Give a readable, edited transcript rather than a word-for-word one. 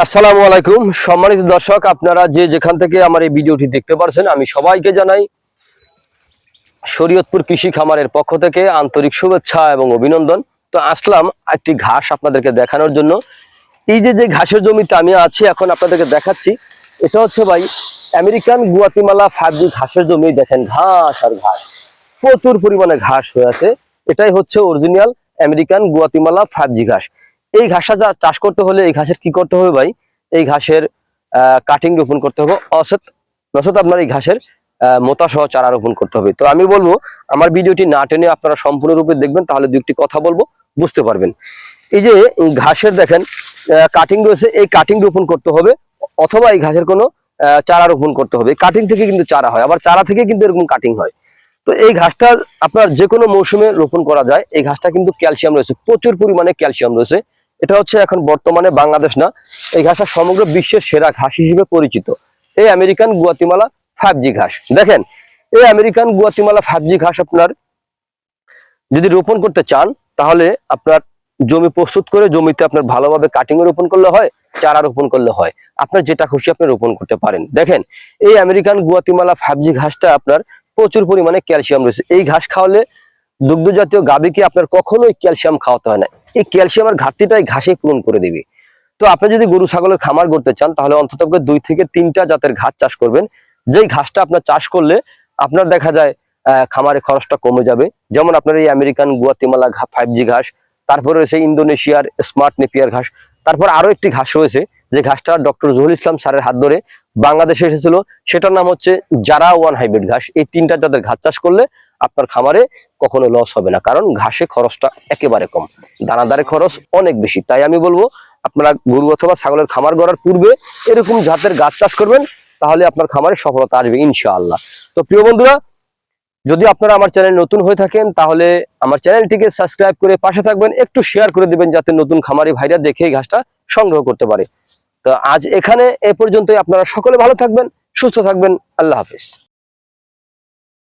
আসসালামু আলাইকুম সম্মানিত দর্শক, আপনারা যে যেখান থেকে আমার এই ভিডিওটি দেখতে পারছেন, আমি সবাইকে জানাই শরীয়তপুর কৃষি খামারের পক্ষ থেকে আন্তরিক শুভেচ্ছা এবং অভিনন্দন। তো আসলাম একটি ঘাস আপনাদেরকে দেখানোর জন্য। এই যে ঘাসের জমিতে আমি আছি এখন আপনাদেরকে দেখাচ্ছি, এটা হচ্ছে ভাই আমেরিকান গুয়াতিমালা 5G ঘাসের জমি। দেখেন ঘাস আর ঘাস, প্রচুর পরিমাণে ঘাস হয়ে আছে। এটাই হচ্ছে অরিজিনাল আমেরিকান গুয়াতিমালা 5G ঘাস। এই ঘাসটা চাষ করতে হলে এই ঘাসের কি করতে হবে ভাই? এই ঘাসের কাটিং রোপণ করতে হবে, নচেত আপনার এই ঘাসের মোটা সহ চারা রোপণ করতে হবে। তো আমি বলবো আমার ভিডিওটি না টেনে আপনারা সম্পূর্ণরূপে দেখবেন, তাহলে দু একটি কথা বলবো, বুঝতে পারবেন। এই যে ঘাসের দেখেন কাটিং রয়েছে, এই কাটিং রোপণ করতে হবে, অথবা এই ঘাসের কোনো চারা রোপণ করতে হবে। কাটিং থেকে কিন্তু চারা হয়, আবার চারা থেকে কিন্তু এরকম কাটিং হয়। তো এই ঘাসটা আপনার যে কোনো মৌসুমে রোপণ করা যায়। এই ঘাসটা কিন্তু ক্যালসিয়াম রয়েছে, প্রচুর পরিমাণে ক্যালসিয়াম রয়েছে। এটা হচ্ছে এখন বর্তমানে বাংলাদেশ না, এই ঘাসটা সমগ্র বিশ্বের সেরা ঘাস হিসেবে পরিচিত, এই আমেরিকান গুয়াতিমালা 5G ঘাস। দেখেন এই আমেরিকান গুয়াতিমালা 5G ঘাস আপনার যদি রোপণ করতে চান, তাহলে আপনার জমি প্রস্তুত করে জমিতে আপনার ভালোভাবে কাটিং রোপণ করলে হয়, চারা রোপণ করলে হয়, আপনার যেটা খুশি আপনি রোপণ করতে পারেন। দেখেন এই আমেরিকান গুয়াতিমালা 5G ঘাসটা আপনার প্রচুর পরিমাণে ক্যালসিয়াম রয়েছে। এই ঘাস খাওয়ালে দুগ্ধ জাতীয় গাভীকে আপনার কখনোই ক্যালসিয়াম খাওয়াতে হয় না, এই ক্যালসিয়ামের ঘাটতিটাই ঘাসে পূরণ করে দিবে। তো আপনি যদি গরু ছাগলের খামার করতে চান, তাহলে অন্তত 2 থেকে 3টা জাতের ঘাস চাষ করবেন। যেই ঘাসটা আপনার চাষ করলে আপনার দেখা যায় খামারে খরচটা কমে যাবে। যেমন আপনার এই আমেরিকান গুয়াতিমালা 5G ঘাস, তারপরে রয়েছে ইন্দোনেশিয়ার স্মার্ট নেপিয়ার ঘাস, তারপর আরো একটি ঘাস রয়েছে যে ঘাসটা ডক্টর জহুরুল ইসলাম স্যারের হাত ধরে বাংলাদেশে এসেছিল, সেটার নাম হচ্ছে জারা 1 হাইব্রিড ঘাস। এই 3টা জাতের ঘাস চাষ করলে আপনার খামারে কখনো লস হবে না, কারণ ঘাসে খরচটা একেবারে কম, দানাদারে খরচ অনেক বেশি। তাই আমি বলবো আপনারা গরু অথবা ছাগলের খামার গড়ার পূর্বে এরকম জাতের গাছ চাষ করবেন, তাহলে আপনার খামারে সফলতা আসবে ইনশাআল্লাহ। তো প্রিয় বন্ধুরা, যদি আপনারা আমার চ্যানেল নতুন হয়ে থাকেন, তাহলে আমার চ্যানেলটিকে সাবস্ক্রাইব করে পাশে থাকবেন, একটু শেয়ার করে দিবেন, যাতে নতুন খামারি ভাইরা দেখে এই ঘাসটা সংগ্রহ করতে পারে। তো আজ এখানে এ পর্যন্তই। আপনারা সকলে ভালো থাকবেন, সুস্থ থাকবেন। আল্লাহ হাফিজ।